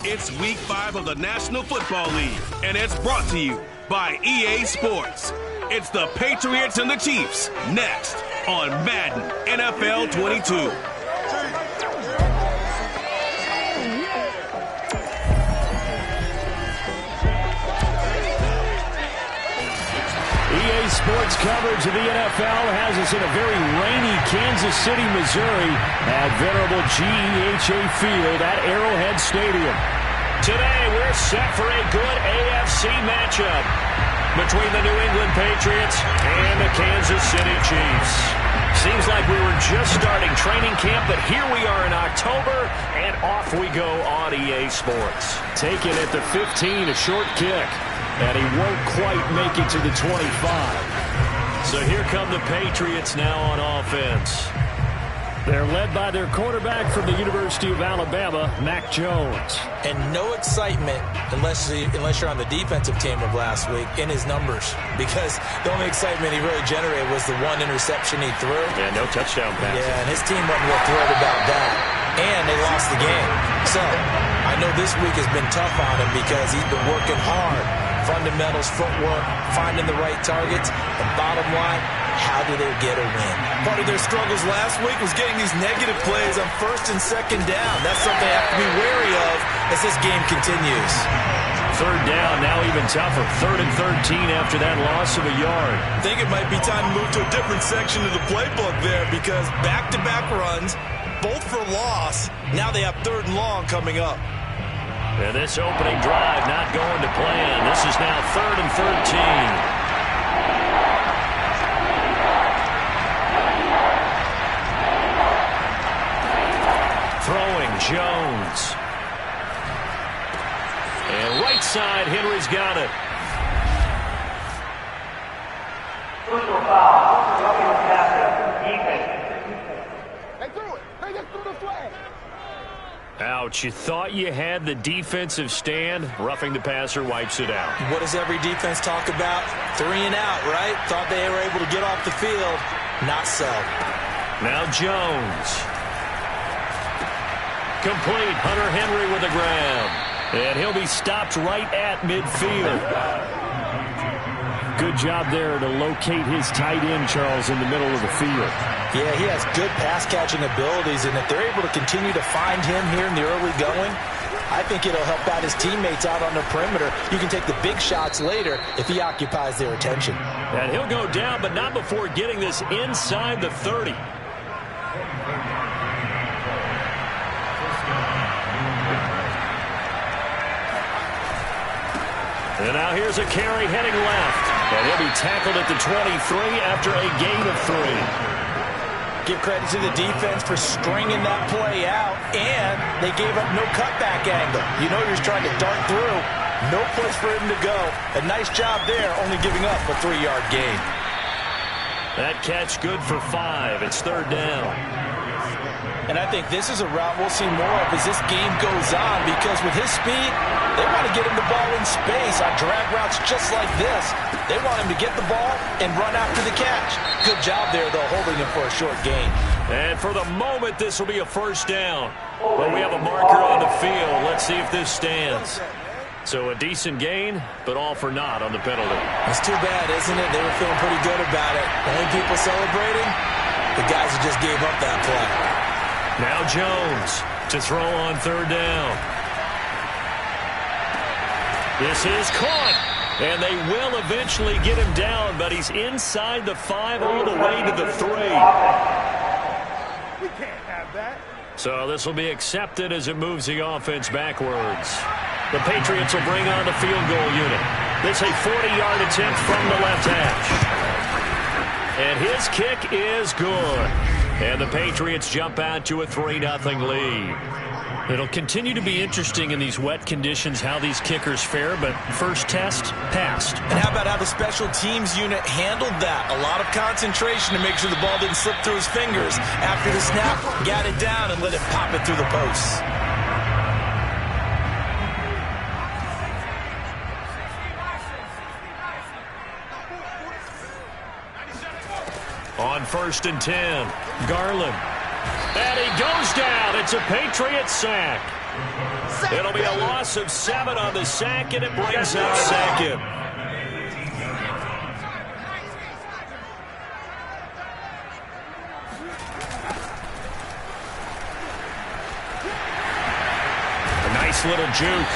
It's Week 5 of the National Football League, and it's brought to you by EA Sports. It's the Patriots and the Chiefs, next on Madden NFL 22. EA Sports coverage of the NFL has us in a very rainy Kansas City, Missouri at venerable GEHA Field at Arrowhead Stadium. Today we're set for a good AFC matchup between the New England Patriots and the Kansas City Chiefs. Seems like we were just starting training camp, but here we are in October, and off we go on EA Sports. Taken at the 15, a short kick. And he won't quite make it to the 25. So here come the Patriots now on offense. They're led by their quarterback from the University of Alabama, Mac Jones. And no excitement unless you're on the defensive team of last week in his numbers. Because the only excitement he really generated was the one interception he threw. Yeah, no touchdown pass. Yeah, and his team wasn't real thrilled about that. And they lost the game. So I know this week has been tough on him because he's been working hard. Fundamentals, footwork, finding the right targets, and bottom line, how do they get a win? Part of their struggles last week was getting these negative plays on first and second down. That's something they have to be wary of as this game continues. Third down, now even tougher. 3rd and 13 after that loss of a yard. I think it might be time to move to a different section of the playbook there because back-to-back runs, both for loss. Now they have 3rd and long coming up. And this opening drive not going to plan. This is now 3rd and 13. Throwing Jones. And right side, Henry's got it. Personal foul. Roughing the passer. Defense. They threw it. They just threw the flag. Ouch, you thought you had the defensive stand. Roughing the passer wipes it out. What does every defense talk about? 3 and out, right? Thought they were able to get off the field. Not so. Now Jones. Complete. Hunter Henry with a grab. And he'll be stopped right at midfield. Good job there to locate his tight end, Charles, in the middle of the field. Yeah, he has good pass-catching abilities, and if they're able to continue to find him here in the early going, I think it'll help out his teammates out on the perimeter. You can take the big shots later if he occupies their attention. And he'll go down, but not before getting this inside the 30. And now here's a carry heading left. And he'll be tackled at the 23 after a gain of 3. Give credit to the defense for stringing that play out, and they gave up no cutback angle. You know you're trying to dart through. No place for him to go. A nice job there, only giving up a 3-yard gain. That catch good for 5. It's 3rd down. And I think this is a route we'll see more of as this game goes on because with his speed, they want to get him the ball in space on drag routes just like this. They want him to get the ball and run after the catch. Good job there, though, holding him for a short gain. And for the moment, this will be a 1st down. But we have a marker on the field. Let's see if this stands. So a decent gain, but all for naught on the penalty. It's too bad, isn't it? They were feeling pretty good about it. Only people celebrating, the guys who just gave up that play. Now Jones to throw on 3rd down. This is caught. And they will eventually get him down, but he's inside the 5 all the way to the 3. We can't have that. So this will be accepted as it moves the offense backwards. The Patriots will bring on the field goal unit. This a 40-yard attempt from the left hash. And his kick is good. And the Patriots jump out to a 3-0 lead. It'll continue to be interesting in these wet conditions how these kickers fare, but first test, passed. And how about how the special teams unit handled that? A lot of concentration to make sure the ball didn't slip through his fingers. After the snap, got it down and let it pop it through the posts. On 1st and 10, Garland. And he goes down. It's a Patriot sack. It'll be a loss of 7 on the sack, and it brings up second. A nice little juke.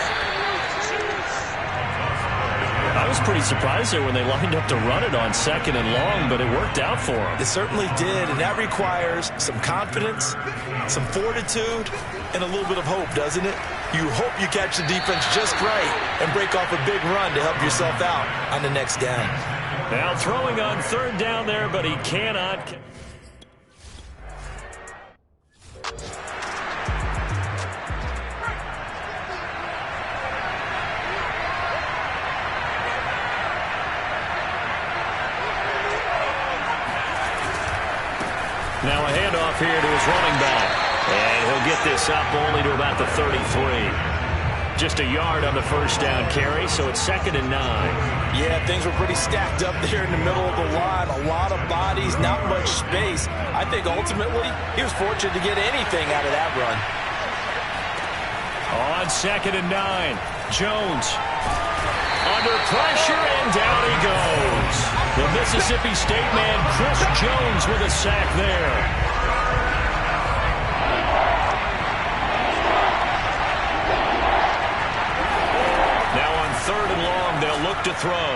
I was pretty surprised there when they lined up to run it on 2nd and long, but it worked out for them. It certainly did, and that requires some confidence, some fortitude, and a little bit of hope, doesn't it? You hope you catch the defense just right and break off a big run to help yourself out on the next down. Now throwing on 3rd down there, but he cannot. Now a handoff here to his running back. And he'll get this up only to about the 33. Just a yard on the 1st down carry, so it's 2nd and 9. Yeah, things were pretty stacked up there in the middle of the line. A lot of bodies, not much space. I think ultimately he was fortunate to get anything out of that run. On 2nd and 9, Jones under pressure, and down he goes. The Mississippi State man, Chris Jones, with a sack there. Now on 3rd and long, they'll look to throw.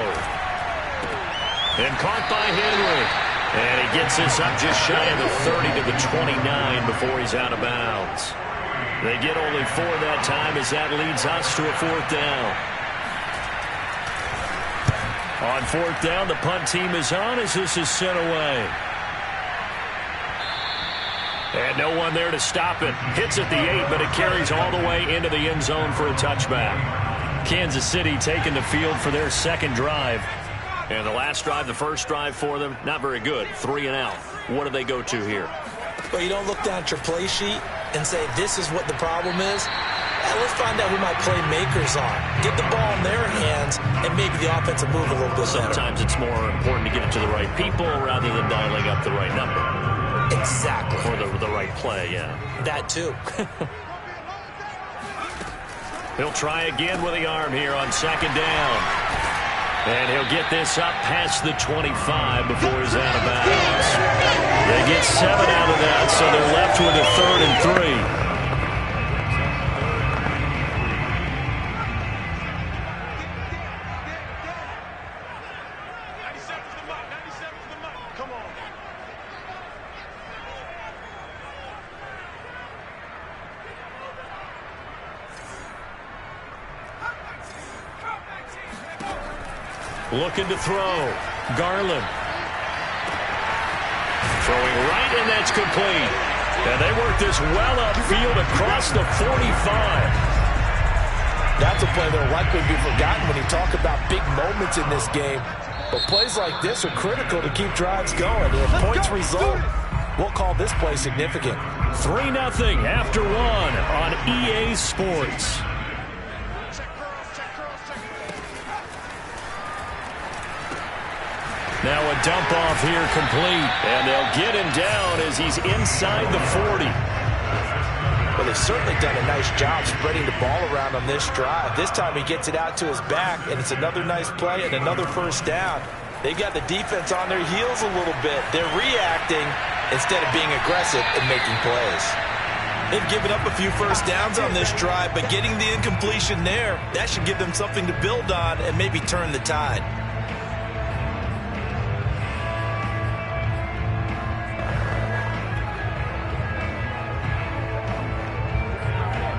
And caught by Henry. And he gets this up just shy of the 30 to the 29 before he's out of bounds. They get only 4 that time as that leads us to a 4th down. On 4th down, the punt team is on as this is sent away. And no one there to stop it. Hits at the 8, but it carries all the way into the end zone for a touchback. Kansas City taking the field for their 2nd drive. And the last drive, the first drive for them, not very good. 3 and out. What do they go to here? Well, you don't look down at your play sheet and say, this is what the problem is. Let's find out who my playmakers are. Get the ball in their hands, and maybe the offense will move a little bit better. Sometimes it's more important to get it to the right people rather than dialing up the right number. Exactly. Or the right play, yeah. That too. He'll try again with the arm here on 2nd down. And he'll get this up past the 25 before he's out of bounds. They get 7 out of that, so they're left with a 3rd and 3. Looking to throw. Garland. Throwing right, and that's complete. And they work this well upfield across the 45. That's a play that will likely be forgotten when you talk about big moments in this game. But plays like this are critical to keep drives going. If points result, we'll call this play significant. 3-0 after 1 on EA Sports. Now a dump off here complete. And they'll get him down as he's inside the 40. Well, they've certainly done a nice job spreading the ball around on this drive. This time he gets it out to his back, and it's another nice play and another 1st down. They've got the defense on their heels a little bit. They're reacting instead of being aggressive and making plays. They've given up a few 1st downs on this drive, but getting the incompletion there, that should give them something to build on and maybe turn the tide.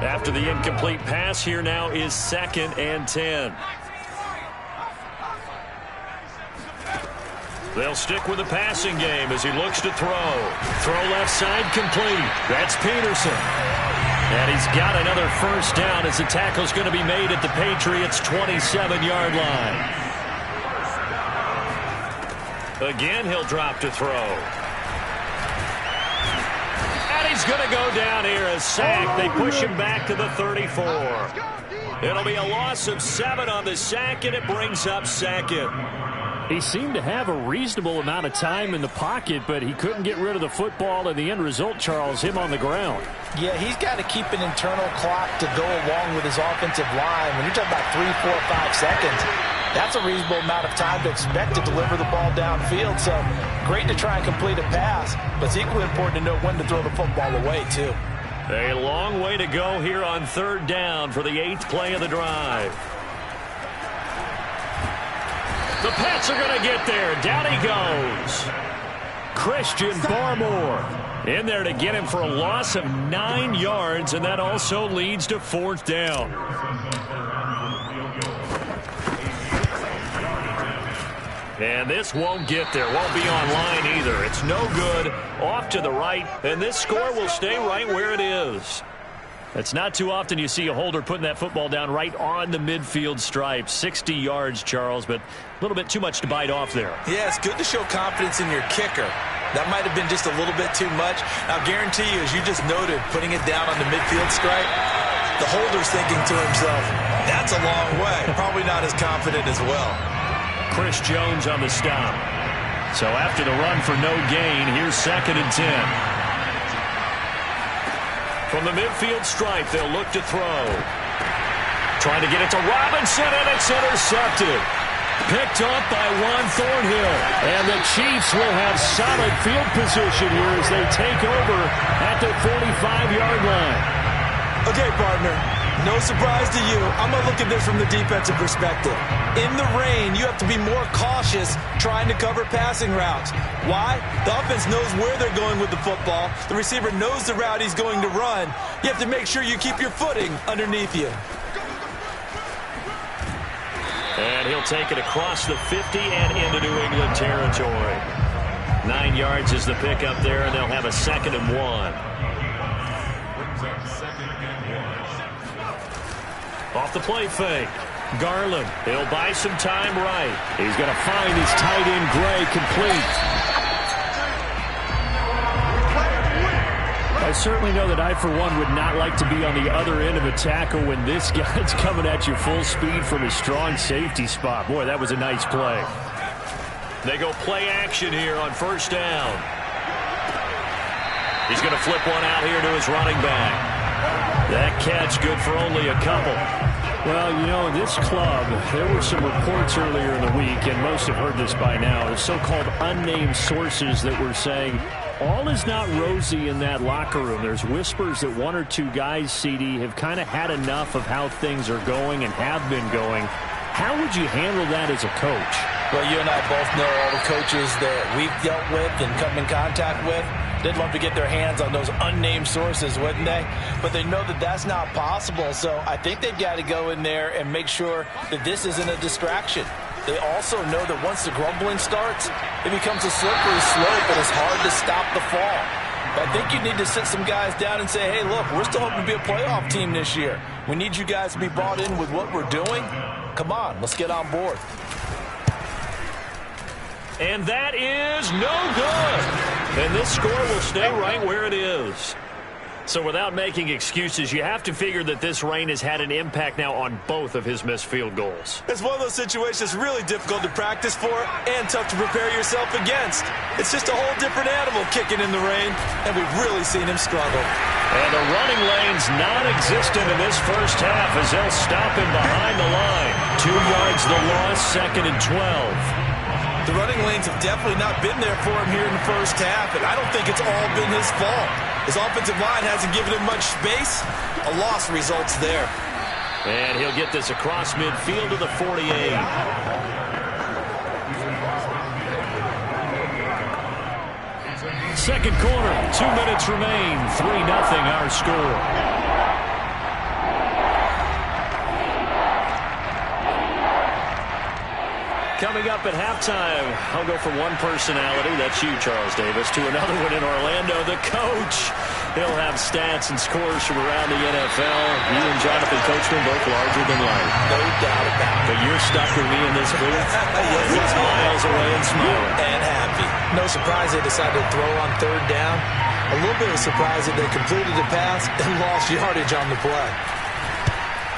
After the incomplete pass, here now is 2nd and 10. They'll stick with the passing game as he looks to throw. Throw left side complete. That's Peterson. And he's got another 1st down as the tackle's going to be made at the Patriots' 27-yard line. Again, he'll drop to throw. He's going to go down here, a sack. They push him back to the 34. It'll be a loss of 7 on the sack, and it brings up 2nd. He seemed to have a reasonable amount of time in the pocket, but he couldn't get rid of the football, and the end result, Charles, him on the ground. Yeah, he's got to keep an internal clock to go along with his offensive line. When you're talking about 3, 4, 5 seconds, that's a reasonable amount of time to expect to deliver the ball downfield. So great to try and complete a pass, but it's equally important to know when to throw the football away, too. A long way to go here on 3rd down for the 8th play of the drive. The Pats are going to get there. Down he goes. Christian Barmore in there to get him for a loss of 9 yards, and that also leads to 4th down. And this won't get there. Won't be online either. It's no good. Off to the right, and this score will stay right where it is. It's not too often you see a holder putting that football down right on the midfield stripe. 60 yards, Charles, but a little bit too much to bite off there. Yeah, it's good to show confidence in your kicker. That might have been just a little bit too much. I'll guarantee you, as you just noted, putting it down on the midfield stripe, the holder's thinking to himself, that's a long way. Probably not as confident as well. Chris Jones on the stop. So after the run for no gain, here's 2nd and 10. From the midfield stripe, they'll look to throw. Trying to get it to Robinson, and it's intercepted. Picked off by Juan Thornhill. And the Chiefs will have solid field position here as they take over at the 45-yard line. Okay, partner. No surprise to you. I'm going to look at this from the defensive perspective. In the rain, you have to be more cautious trying to cover passing routes. Why? The offense knows where they're going with the football. The receiver knows the route he's going to run. You have to make sure you keep your footing underneath you. And he'll take it across the 50 and into New England territory. 9 yards is the pickup there, and they'll have a 2nd and 1. Off the play fake. Garland, he'll buy some time right. He's going to find his tight end, Gray, complete. I certainly know that I, for one, would not like to be on the other end of a tackle when this guy's coming at you full speed from his strong safety spot. Boy, that was a nice play. They go play action here on 1st down. He's going to flip one out here to his running back. That catch good for only a couple. Well, you know, this club, there were some reports earlier in the week, and most have heard this by now, the so-called unnamed sources that were saying all is not rosy in that locker room. There's whispers that 1 or 2 guys, CD, have kind of had enough of how things are going and have been going. How would you handle that as a coach? Well, you and I both know all the coaches that we've dealt with and come in contact with. They'd love to get their hands on those unnamed sources, wouldn't they? But they know that that's not possible, so I think they've got to go in there and make sure that this isn't a distraction. They also know that once the grumbling starts, it becomes a slippery slope, and it's hard to stop the fall. But I think you need to sit some guys down and say, hey, look, we're still hoping to be a playoff team this year. We need you guys to be bought in with what we're doing. Come on, let's get on board. And that is no good. And this score will stay right where it is. So without making excuses, you have to figure that this rain has had an impact now on both of his missed field goals. It's one of those situations really difficult to practice for and tough to prepare yourself against. It's just a whole different animal kicking in the rain, and we've really seen him struggle. And the running lane's non-existent in this first half as they'll stop him behind the line. 2 yards the loss, 2nd and 12. The running lanes have definitely not been there for him here in the first half, and I don't think it's all been his fault. His offensive line hasn't given him much space. A loss results there. And he'll get this across midfield to the 48. Second quarter, 2 minutes remain. 3-0 our score. Coming up at halftime, I'll go from one personality, that's you, Charles Davis, to another one in Orlando, the coach. He'll have stats and scores from around the NFL. You and Jonathan Coachman both larger than life. No doubt about it. But you're stuck with me in this booth. Yes, miles away and smiling. And happy. No surprise they decided to throw on 3rd down. A little bit of surprise that they completed the pass and lost yardage on the play.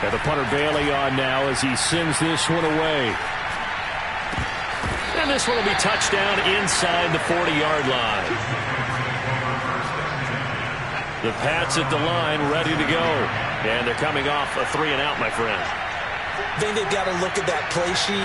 And the punter Bailey on now as he sends this one away. And And this one will be touchdown inside the 40-yard line. The Pats at the line, ready to go. And they're coming off a 3-and-out, my friend. I think they've got to look at that play sheet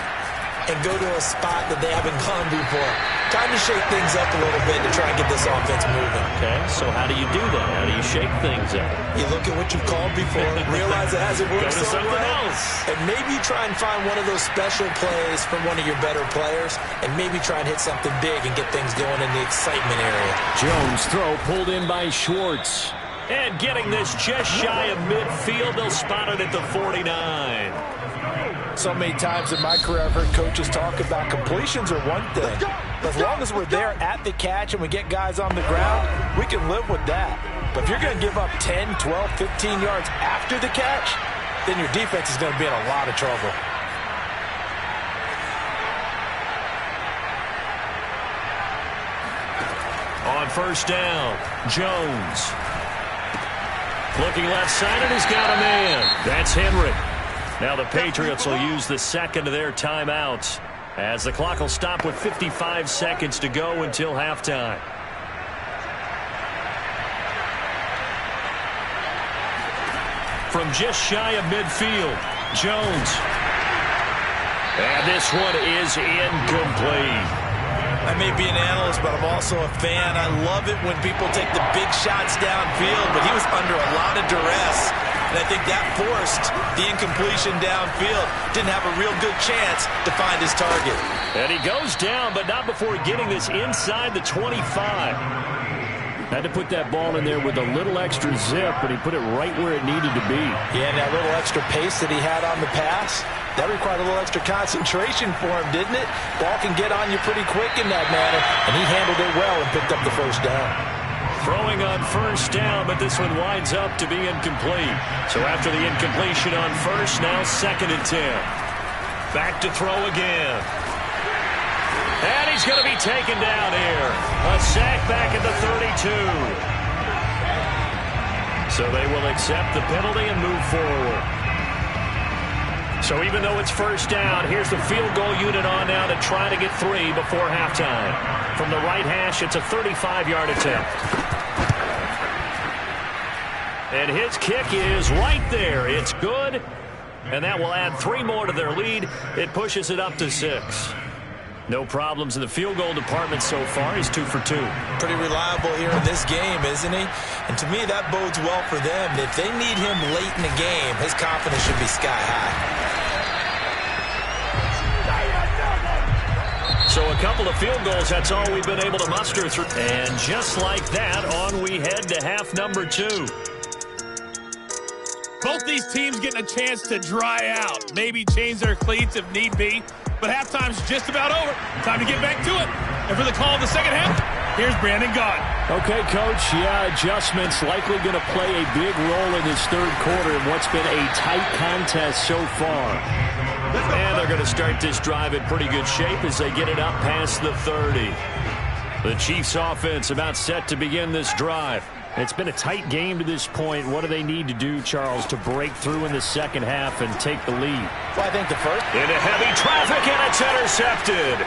and go to a spot that they haven't gone before. Time to shake things up a little bit to try and get this offense moving. Okay, so how do you do that? How do you shake things up? You look at what you've called before, realize it hasn't worked so well, and maybe try and find one of those special plays from one of your better players, and maybe try and hit something big and get things going in the excitement area. Jones' throw pulled in by Schwartz. And getting this just shy of midfield, they'll spot it at the 49. So many times in my career, I've heard coaches talk about completions are one thing. But as long as we're there at the catch and we get guys on the ground, we can live with that. But if you're going to give up 10, 12, 15 yards after the catch, then your defense is going to be in a lot of trouble. On first down, Jones. Looking left side, and he's got a man. That's Henry. Now the Patriots will use the second of their timeouts as the clock will stop with 55 seconds to go until halftime. From just shy of midfield, Jones. And this one is incomplete. I may be an analyst, but I'm also a fan. I love it when people take the big shots downfield, but he was under a lot of duress. And I think that forced the incompletion downfield. Didn't have a real good chance to find his target. And he goes down, but not before getting this inside the 25. Had to put that ball in there with a little extra zip, but he put it right where it needed to be. Yeah, and that little extra pace that he had on the pass, that required a little extra concentration for him, didn't it? Ball can get on you pretty quick in that manner, and he handled it well and picked up the first down. Throwing on first down, but this one winds up to be incomplete. So after the incompletion on first, now second and 10. Back to throw again. And he's going to be taken down here. A sack back at the 32. So they will accept the penalty and move forward. So even though it's first down, here's the field goal unit on now to try to get 3 before halftime. From the right hash, it's a 35-yard attempt. And his kick is right there. It's good. And that will add 3 more to their lead. It pushes it up to 6. No problems in the field goal department so far. He's 2 for 2. Pretty reliable here in this game, isn't he? And to me, that bodes well for them. If they need him late in the game, his confidence should be sky high. So a couple of field goals, that's all we've been able to muster through. And just like that, on we head to half number 2. Both these teams getting a chance to dry out, maybe change their cleats if need be. But halftime's just about over. Time to get back to it. And for the call of the second half, here's Brandon Gaudin. Okay, Coach. Yeah, adjustments likely going to play a big role in this third quarter in what's been a tight contest so far. And they're going to start this drive in pretty good shape as they get it up past the 30. The Chiefs offense about set to begin this drive. It's been a tight game to this point. What do they need to do, Charles, to break through in the second half and take the lead? Well, I think the first... Into heavy traffic, and it's intercepted.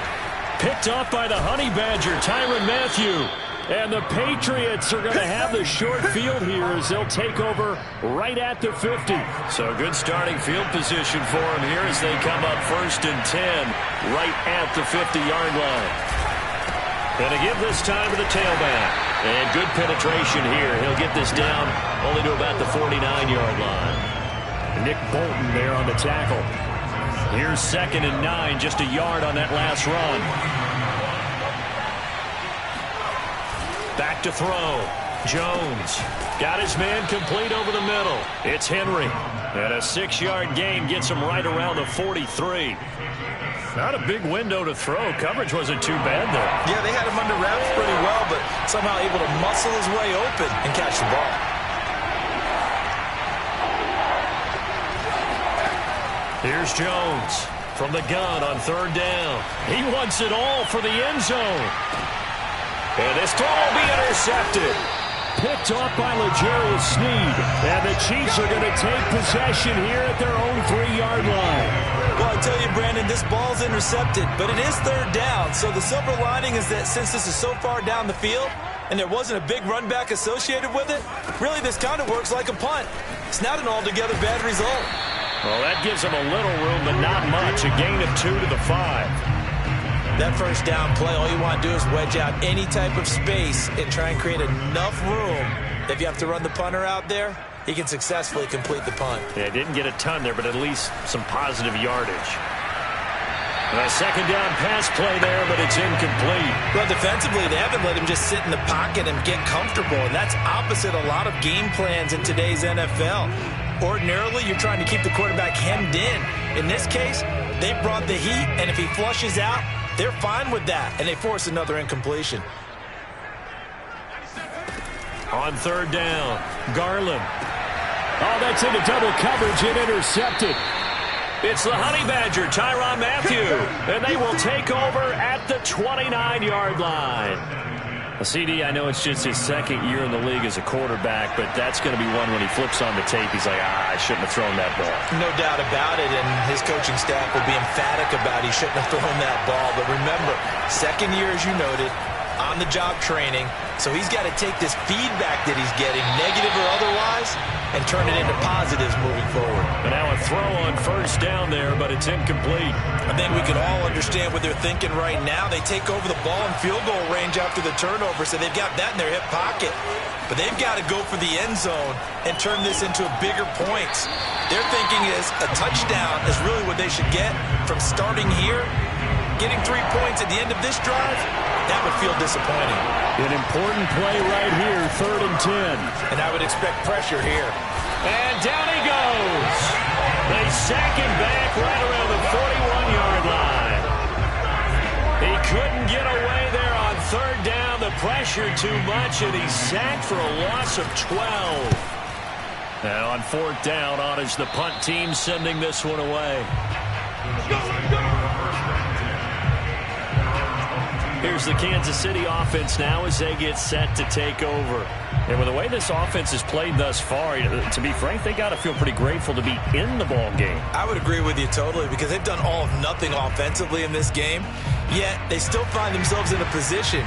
Picked off by the Honey Badger, Tyrann Mathieu. And the Patriots are going to have the short field here as they'll take over right at the 50. So good starting field position for them here as they come up first and 10 right at the 50-yard line. And to give this time to the tailback. And good penetration here. He'll get this down only to about the 49-yard line. Nick Bolton there on the tackle. Here's second and 9, just a yard on that last run. Back to throw. Jones got his man complete over the middle. It's Henry. And a 6-yard gain gets him right around the 43. Not a big window to throw. Coverage wasn't too bad there. Yeah, they had him under wraps pretty well, but somehow able to muscle his way open and catch the ball. Here's Jones from the gun on third down. He wants it all for the end zone. And this throw will be intercepted. Picked off by L'Jarius Sneed. And the Chiefs are going to take possession here at their own 3-yard line. Well, I tell you, Brandon, this ball's intercepted, but it is third down. So the silver lining is that since this is so far down the field and there wasn't a big run back associated with it, really this kind of works like a punt. It's not an altogether bad result. Well, that gives them a little room, but not much. A gain of 2 to the 5. That first down play, all you want to do is wedge out any type of space and try and create enough room. If you have to run the punter out there, he can successfully complete the punt. Yeah, didn't get a ton there, but at least some positive yardage. A second down pass play there, but it's incomplete. Well, defensively, they haven't let him just sit in the pocket and get comfortable, and that's opposite a lot of game plans in today's NFL. Ordinarily, you're trying to keep the quarterback hemmed in. In this case, they brought the heat, and if he flushes out, they're fine with that, and they force another incompletion. On third down, Garland. Oh, that's into double coverage and intercepted. It's the Honey Badger, Tyrann Mathieu, and they will take over at the 29-yard line. CD, I know it's just his second year in the league as a quarterback, but that's going to be one when he flips on the tape, he's like, I shouldn't have thrown that ball. No doubt about it, and his coaching staff will be emphatic about he shouldn't have thrown that ball. But remember, second year, as you noted, on-the-job training, so he's got to take this feedback that he's getting, negative or otherwise, and turn it into positives moving forward. And now a throw on first down there, but it's incomplete. I think we can all understand what they're thinking right now. They take over the ball in field goal range after the turnover, so they've got that in their hip pocket. But they've got to go for the end zone and turn this into bigger points. Their thinking is a touchdown is really what they should get from starting here. Getting 3 points at the end of this drive, that would feel disappointing. An important play right here, 3rd and 10. And I would expect pressure here. And down he goes. They sack him back right around the 41-yard line. He couldn't get away there on third down. The pressure too much, and he's sacked for a loss of 12. Now on 4th down, on is the punt team sending this one away. Let's go, let's go. Here's the Kansas City offense now as they get set to take over. And with the way this offense has played thus far, to be frank, they got to feel pretty grateful to be in the ball game. I would agree with you totally because they've done all of nothing offensively in this game, yet they still find themselves in a position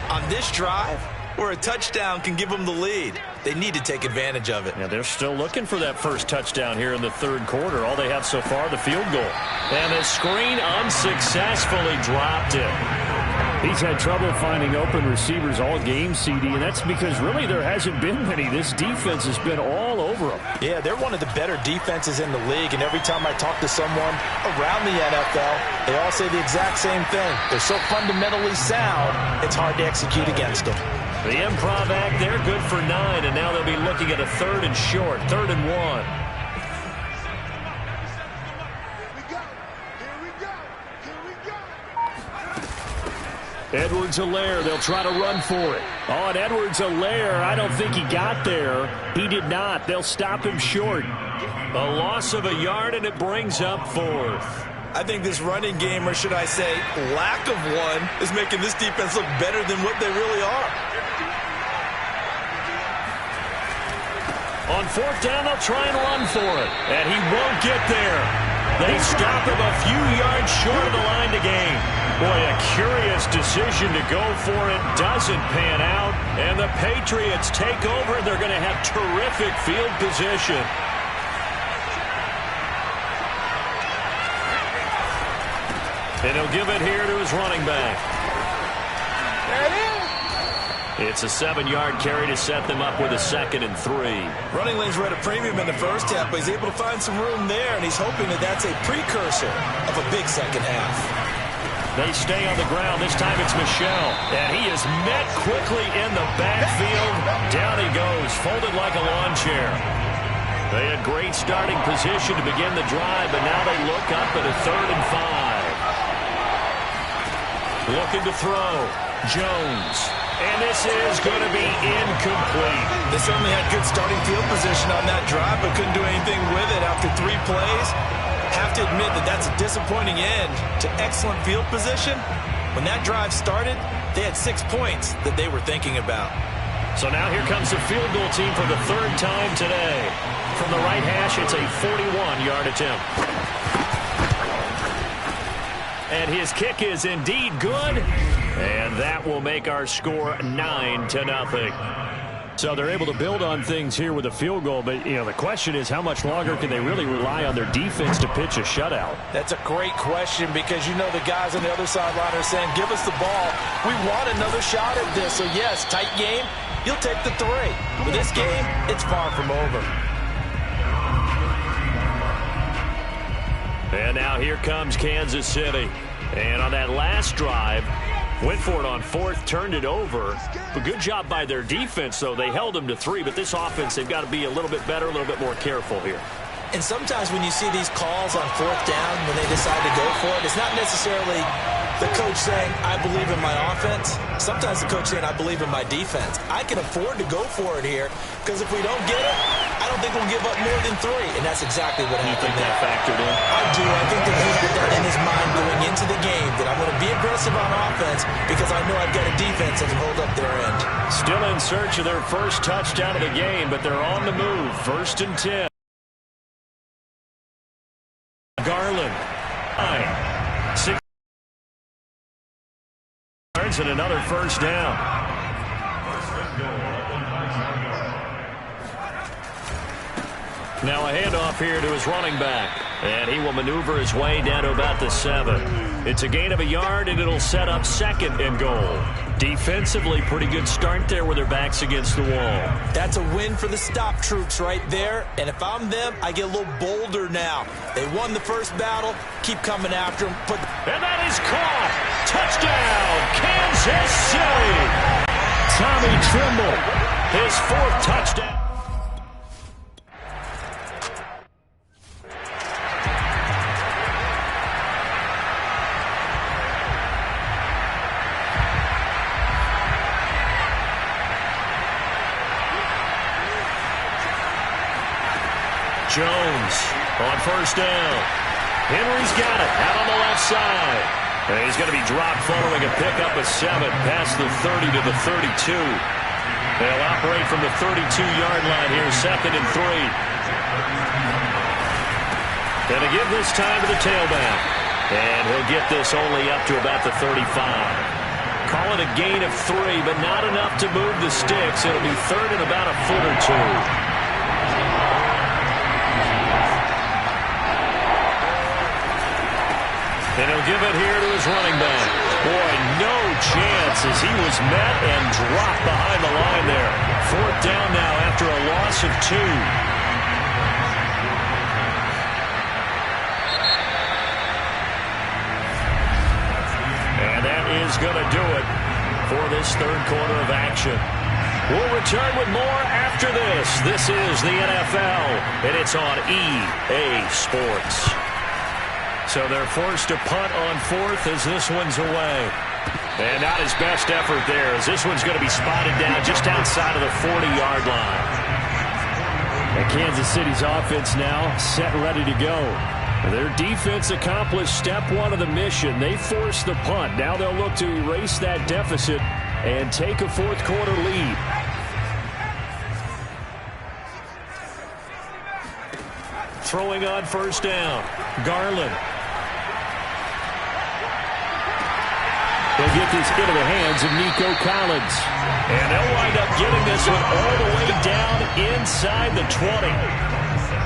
on this drive where a touchdown can give them the lead. They need to take advantage of it. Yeah, they're still looking for that first touchdown here in the 3rd quarter. All they have so far, the field goal. And the screen unsuccessfully dropped it. He's had trouble finding open receivers all game, CD, and that's because really there hasn't been many. This defense has been all over them. Yeah, they're one of the better defenses in the league, and every time I talk to someone around the NFL, they all say the exact same thing. They're so fundamentally sound, it's hard to execute against them. The improv act, they're good for 9, and now they'll be looking at a 3rd and short, 3rd and 1. Edwards-Helaire, they'll try to run for it. Oh, and Edwards-Helaire, I don't think he got there. He did not. They'll stop him short. A loss of a yard, and it brings up 4th. I think this running game, or should I say lack of one, is making this defense look better than what they really are. On 4th down, they'll try and run for it. And he won't get there. They stop him a few yards short of the line to gain. Boy, a curious decision to go for it. Doesn't pan out. And the Patriots take over. They're going to have terrific field position. And he'll give it here to his running back. There it is. It's a 7-yard carry to set them up with a 2nd and 3. Running lanes were at a premium in the first half, but he's able to find some room there, and he's hoping that that's a precursor of a big second half. They stay on the ground. This time it's Michel. And he is met quickly in the backfield. Down he goes, folded like a lawn chair. They had great starting position to begin the drive, but now they look up at a 3rd and 5. Looking to throw. Jones. And this is going to be incomplete. They certainly had good starting field position on that drive, but couldn't do anything with it after 3 plays. Have to admit that that's a disappointing end to excellent field position. When that drive started, they had 6 points that they were thinking about. So now here comes the field goal team for the 3rd time today. From the right hash, it's a 41-yard attempt. And his kick is indeed good. And that will make our score 9-0. So they're able to build on things here with a field goal. But, the question is how much longer can they really rely on their defense to pitch a shutout? That's a great question because the guys on the other sideline are saying, give us the ball. We want another shot at this. So, yes, tight game. You'll take the 3. But this game, it's far from over. And now here comes Kansas City. And on that last drive, went for it on 4th, turned it over. But good job by their defense, though. They held them to 3, but this offense, they've got to be a little bit better, a little bit more careful here. And sometimes when you see these calls on 4th down, when they decide to go for it, it's not necessarily the coach saying, I believe in my offense. Sometimes the coach saying, I believe in my defense. I can afford to go for it here because if we don't get it, I don't think we'll give up more than 3. And that's exactly what happened. You think that factored in? I do. I think that he had that in his mind going into the game, that I'm going to be aggressive on offense because I know I've got a defense that can hold up their end. Still in search of their first touchdown of the game, but they're on the move. 1st and 10. Garland. 9. 6. And another first down. Now a handoff here to his running back. And he will maneuver his way down to about the 7. It's a gain of a yard, and it'll set up 2nd and goal. Defensively, pretty good start there with their backs against the wall. That's a win for the stop troops right there. And if I'm them, I get a little bolder now. They won the first battle. Keep coming after them. And that is caught. Touchdown, Kansas City. Tommy Tremble, his 4th touchdown. Jones on first down. Henry's got it out on the left side. And he's going to be dropped following a pickup of 7 past the 30 to the 32. They'll operate from the 32-yard line here, 2nd and 3. Going to give this time to the tailback. And he'll get this only up to about the 35. Call it a gain of 3, but not enough to move the sticks. It'll be 3rd and about a foot or 2. And he'll give it here to his running back. Boy, no chance as he was met and dropped behind the line there. 4th down now after a loss of 2. And that is going to do it for this 3rd quarter of action. We'll return with more after this. This is the NFL, and it's on EA Sports. So they're forced to punt on 4th as this one's away. And not his best effort there as this one's going to be spotted down just outside of the 40-yard line. And Kansas City's offense now set and ready to go. Their defense accomplished step 1 of the mission. They forced the punt. Now they'll look to erase that deficit and take a 4th quarter lead. Throwing on first down. Garland. They'll get this into the hands of Nico Collins. And they'll wind up getting this one all the way down inside the 20.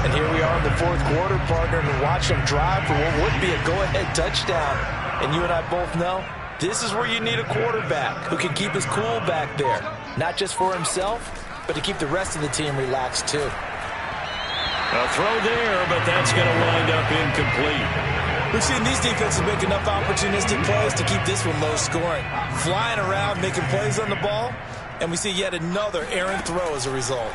And here we are in the 4th quarter, partner, and watch them drive for what would be a go-ahead touchdown. And you and I both know this is where you need a quarterback who can keep his cool back there. Not just for himself, but to keep the rest of the team relaxed too. A throw there, but that's going to wind up incomplete. We've seen these defenses make enough opportunistic plays to keep this one low scoring. Flying around, making plays on the ball, and we see yet another errant throw as a result.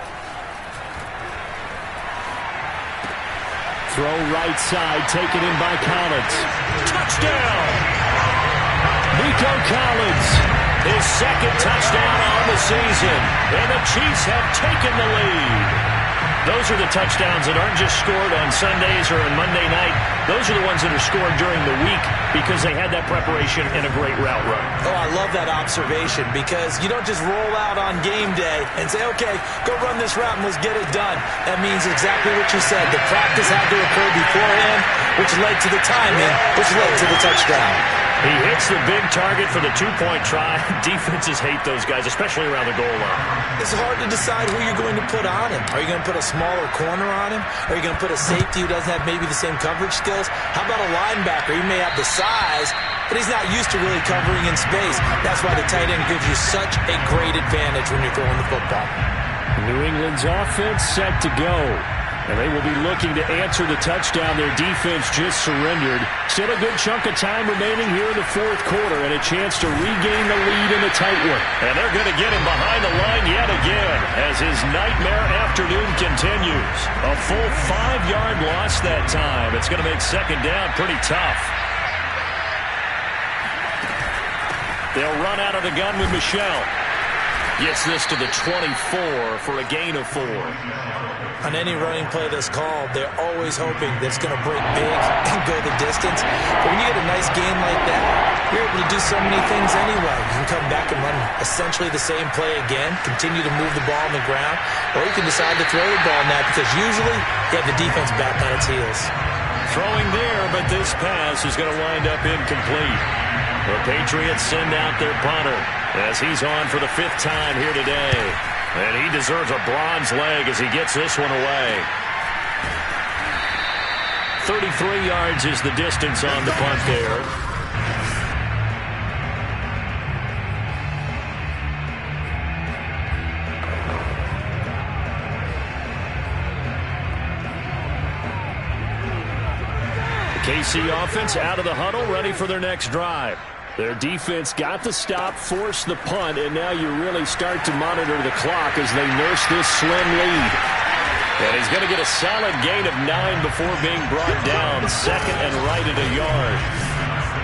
Throw right side, taken in by Collins. Touchdown! Nico Collins, his 2nd touchdown on the season, and the Chiefs have taken the lead. Those are the touchdowns that aren't just scored on Sundays or on Monday night. Those are the ones that are scored during the week because they had that preparation and a great route run. Oh, I love that observation because you don't just roll out on game day and say, okay, go run this route and let's get it done. That means exactly what you said. The practice had to occur beforehand, which led to the timing, which led to the touchdown. He hits the big target for the two-point try. Defenses hate those guys, especially around the goal line. It's hard to decide who you're going to put on him. Are you going to put a smaller corner on him? Are you going to put a safety who doesn't have maybe the same coverage skills? How about a linebacker? He may have the size, but he's not used to really covering in space. That's why the tight end gives you such a great advantage when you're throwing the football. New England's offense set to go. And they will be looking to answer the touchdown their defense just surrendered. Still a good chunk of time remaining here in the fourth quarter and a chance to regain the lead in the tight one. And they're going to get him behind the line yet again as his nightmare afternoon continues. A full 5-yard loss that time. It's going to make second down pretty tough. They'll run out of the gun with Michel. Gets this to the 24 for a gain of 4. On any running play that's called, they're always hoping that it's going to break big and go the distance. But when you get a nice gain like that, you're able to do so many things anyway. You can come back and run essentially the same play again, continue to move the ball on the ground, or you can decide to throw the ball now because usually you have the defense back on its heels. Throwing there, but this pass is going to wind up incomplete. The Patriots send out their punter as he's on for the 5th time here today. And he deserves a bronze leg as he gets this one away. 33 yards is the distance on the punt there. The KC offense out of the huddle, ready for their next drive. Their defense got the stop, forced the punt, and now you really start to monitor the clock as they nurse this slim lead. And he's going to get a solid gain of 9 before being brought down, second and right at a yard.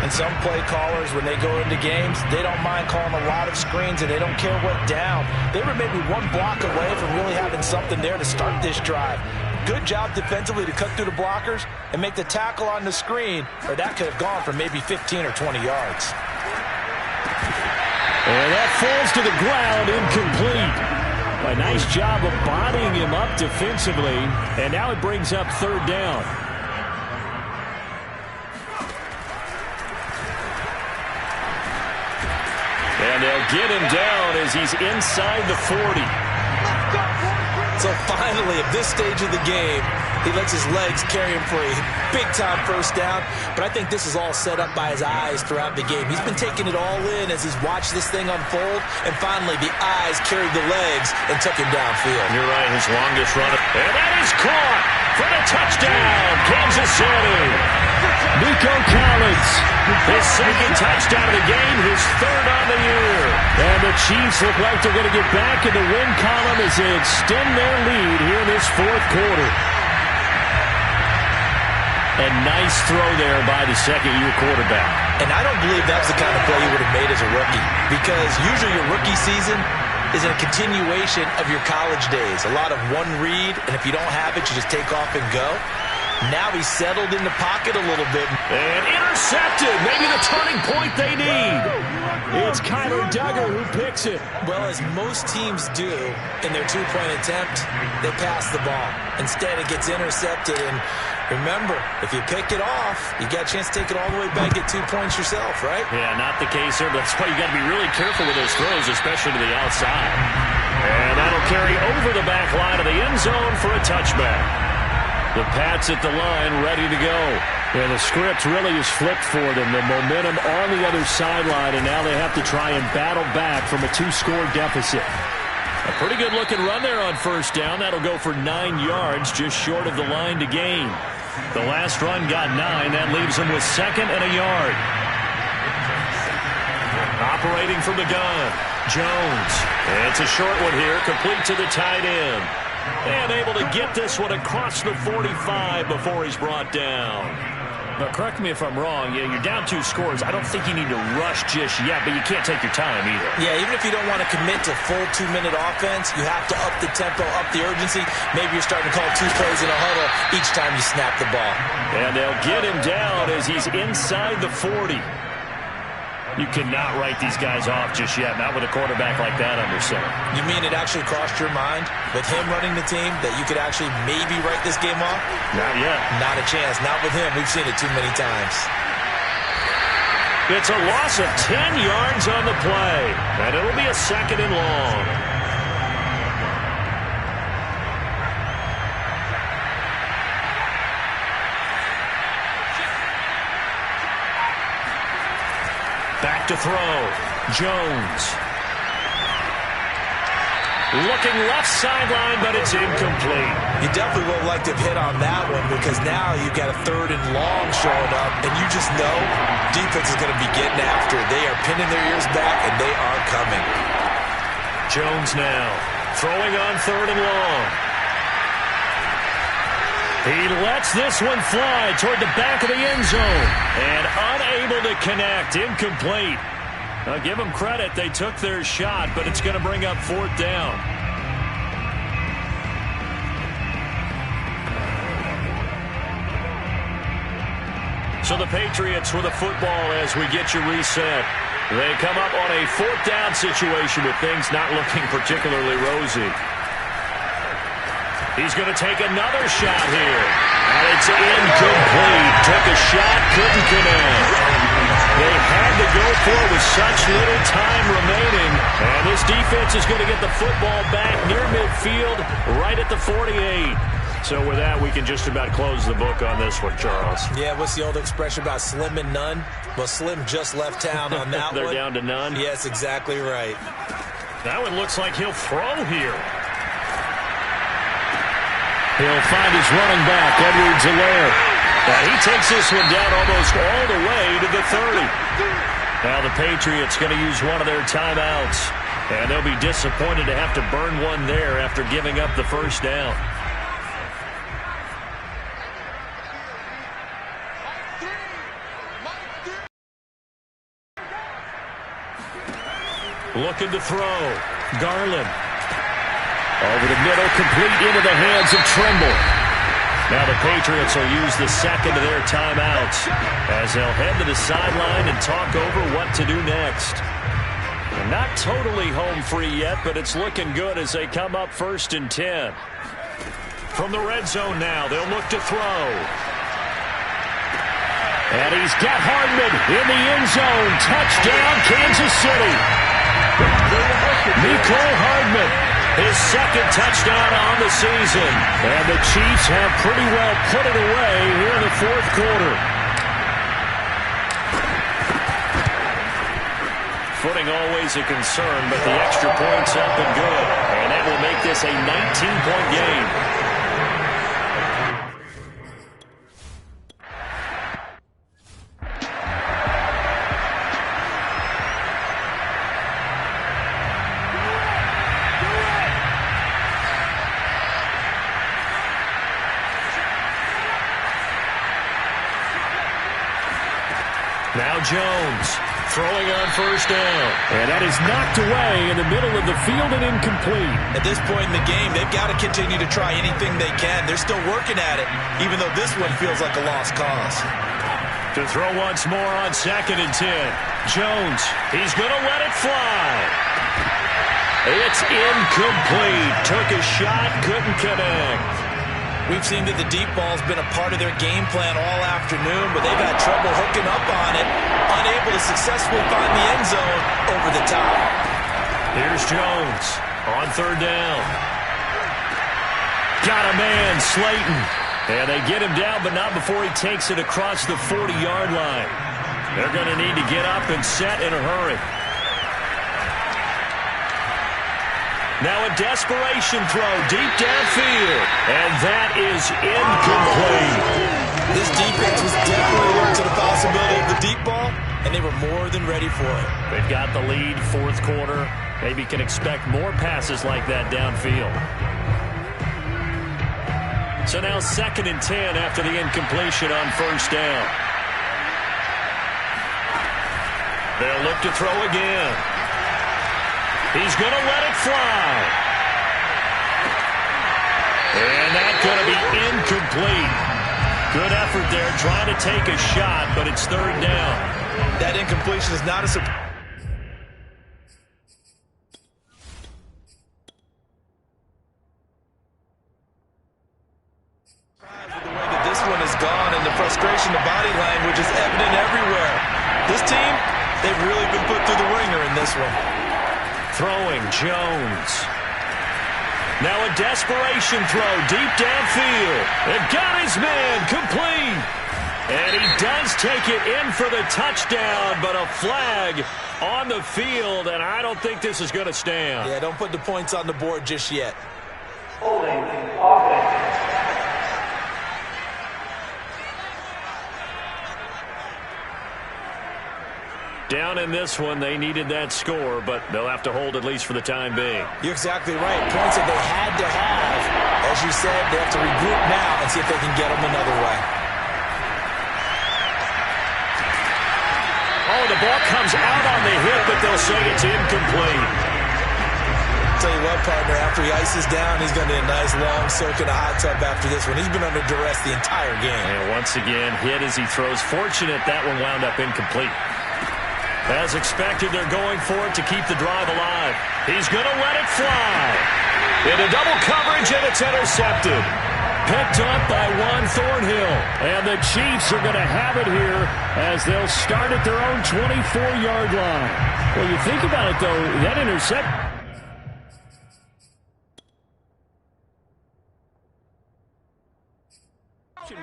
And some play callers, when they go into games, they don't mind calling a lot of screens, and they don't care what down. They were maybe one block away from really having something there to start this drive. Good job defensively to cut through the blockers and make the tackle on the screen, or that could have gone for maybe 15 or 20 yards. And that falls to the ground, incomplete. A nice job of bodying him up defensively, and now it brings up 3rd down. And they'll get him down as he's inside the 40. So finally, at this stage of the game, he lets his legs carry him for a big-time first down. But I think this is all set up by his eyes throughout the game. He's been taking it all in as he's watched this thing unfold. And finally, the eyes carried the legs and took him downfield. You're right, his longest run. And that is caught for the touchdown, Kansas City. Nico Collins, his 2nd touchdown of the game, his 3rd on the year. And the Chiefs look like they're going to get back in the win column as they extend their lead here in this 4th quarter. A nice throw there by the 2nd-year quarterback. And I don't believe that was the kind of play he would have made as a rookie, because usually your rookie season is a continuation of your college days. A lot of one read, and if you don't have it, you just take off and go. Now he's settled in the pocket a little bit. And intercepted. Maybe the turning point they need. It's Kyler Duggar who picks it. Well, as most teams do in their 2-point attempt, they pass the ball. Instead, it gets intercepted. And remember, if you pick it off, you got a chance to take it all the way back, get 2 points yourself, right? Yeah, not the case here. But that's why you got to be really careful with those throws, especially to the outside. And that'll carry over the back line of the end zone for a touchback. The Pats at the line, ready to go. And the script really is flipped for them. The momentum on the other sideline, and now they have to try and battle back from a 2-score deficit. A pretty good-looking run there on 1st down. That'll go for 9 yards, just short of the line to gain. The last run got 9. That leaves them with 2nd and a yard. Operating from the gun, Jones. And it's a short one here, complete to the tight end. And able to get this one across the 45 before he's brought down. But correct me if I'm wrong. Yeah, you're down 2 scores. I don't think you need to rush just yet, but you can't take your time either. Yeah, even if you don't want to commit to full 2-minute offense, you have to up the tempo, up the urgency. Maybe you're starting to call 2 plays in a huddle each time you snap the ball. And they'll get him down as he's inside the 40. You cannot write these guys off just yet, not with a quarterback like that under center. You mean it actually crossed your mind with him running the team that you could actually maybe write this game off? Not yet. Not a chance. Not with him. We've seen it too many times. It's a loss of 10 yards on the play, and it'll be a 2nd and long. Back to throw. Jones. Looking left sideline, but it's incomplete. You definitely would have liked to have hit on that one because now you've got a 3rd and long showing up, and you just know defense is going to be getting after it. They are pinning their ears back, and they are coming. Jones now throwing on 3rd and long. He lets this one fly toward the back of the end zone and unable to connect. Incomplete. Now give them credit. They took their shot, but it's going to bring up 4th down. So the Patriots with a football as we get you reset. They come up on a 4th down situation with things not looking particularly rosy. He's going to take another shot here. And it's incomplete. Took a shot, couldn't connect. They had to go for it with such little time remaining. And this defense is going to get the football back near midfield, right at the 48. So with that, we can just about close the book on this one, Charles. Yeah, what's the old expression about slim and none? Well, Slim just left town on that They're one. down to none? Yes, exactly right. That one looks like he'll throw here. He'll find his running back, Edwards-Helaire. He takes this one down almost all the way to the 30. Now the Patriots going to use one of their timeouts. And they'll be disappointed to have to burn one there after giving up the 1st down. Looking to throw. Garland. Over the middle, complete into the hands of Trimble. Now the Patriots will use the 2nd of their timeouts as they'll head to the sideline and talk over what to do next. And not totally home free yet, but it's looking good as they come up 1st and 10. From the red zone now, they'll look to throw. And he's got Hardman in the end zone. Touchdown, Kansas City. Mecole Hardman. His 2nd touchdown on the season. And the Chiefs have pretty well put it away here in the 4th quarter. Footing always a concern, but the extra point's up and good. And that will make this a 19-point game. Now Jones throwing on 1st down. And that is knocked away in the middle of the field and incomplete. At this point in the game, they've got to continue to try anything they can. They're still working at it, even though this one feels like a lost cause. To throw once more on 2nd and 10. Jones, he's going to let it fly. It's incomplete. Took a shot, couldn't connect. We've seen that the deep ball's been a part of their game plan all afternoon, but they've had trouble hooking up on it, unable to successfully find the end zone over the top. Here's Jones on 3rd down. Got a man, Slayton. And they get him down, but not before he takes it across the 40-yard line. They're going to need to get up and set in a hurry. Now a desperation throw deep downfield. And that is incomplete. This defense was definitely alert to the possibility of the deep ball, and they were more than ready for it. They've got the lead, 4th quarter. Maybe can expect more passes like that downfield. So now 2nd and 10 after the incompletion on 1st down. look to throw again. He's going to let it fly. And that's going to be incomplete. Good effort there trying to take a shot, but it's third down. That incompletion is not a surprise. With the way that this one is gone, and the frustration, the body language is evident everywhere. This team, they've really been put through the ringer in this one. Throwing Jones. Now a desperation throw deep downfield. And got his man complete. And he does take it in for the touchdown, but a flag on the field, and I don't think this is going to stand. Yeah, don't put the points on the board just yet. Holding offense. Down in this one, they needed that score, but they'll have to hold at least for the time being. You're exactly right. Points that they had to have. As you said, they have to regroup now and see if they can get them another way. Oh, the ball comes out on the hit, but they'll say it's incomplete. Tell you what, partner, after he ices down, he's going to do a nice long soak in a hot tub after this one. He's been under duress the entire game. And once again, hit as he throws. Fortunate that one wound up incomplete. As expected, they're going for it to keep the drive alive. He's going to let it fly. Into double coverage, and it's intercepted. Picked up by Juan Thornhill. And the Chiefs are going to have it here as they'll start at their own 24-yard line. Well, you think about it, though, that interception.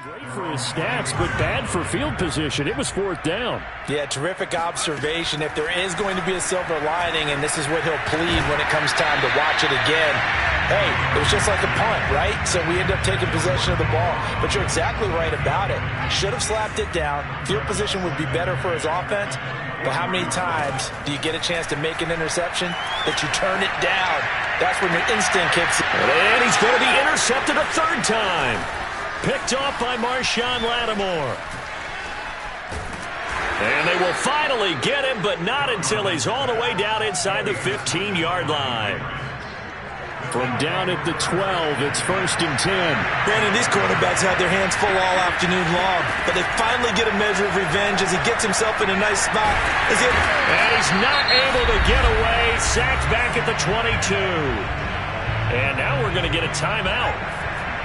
Great for his stats, but bad for field position. It was fourth down. Yeah, terrific observation. If there is going to be a silver lining, and this is what he'll plead when it comes time to watch it again, hey, it was just like a punt, right? So we end up taking possession of the ball. But you're exactly right about it. Should have slapped it down. Field position would be better for his offense. But how many times do you get a chance to make an interception that you turn it down? That's when your instinct kicks in. And he's going to be intercepted a third time. Picked off by Marshawn Lattimore. And they will finally get him, but not until he's all the way down inside the 15-yard line. From down at the 12, it's 1st and 10. Brandon, these quarterbacks had their hands full all afternoon long, but they finally get a measure of revenge as he gets himself in a nice spot. And he's not able to get away. Sacked back at the 22. And now we're going to get a timeout.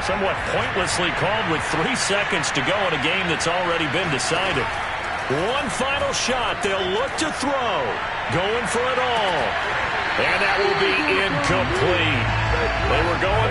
Somewhat pointlessly called with 3 seconds to go in a game that's already been decided. One final shot. They'll look to throw. Going for it all. And that will be incomplete. They were going for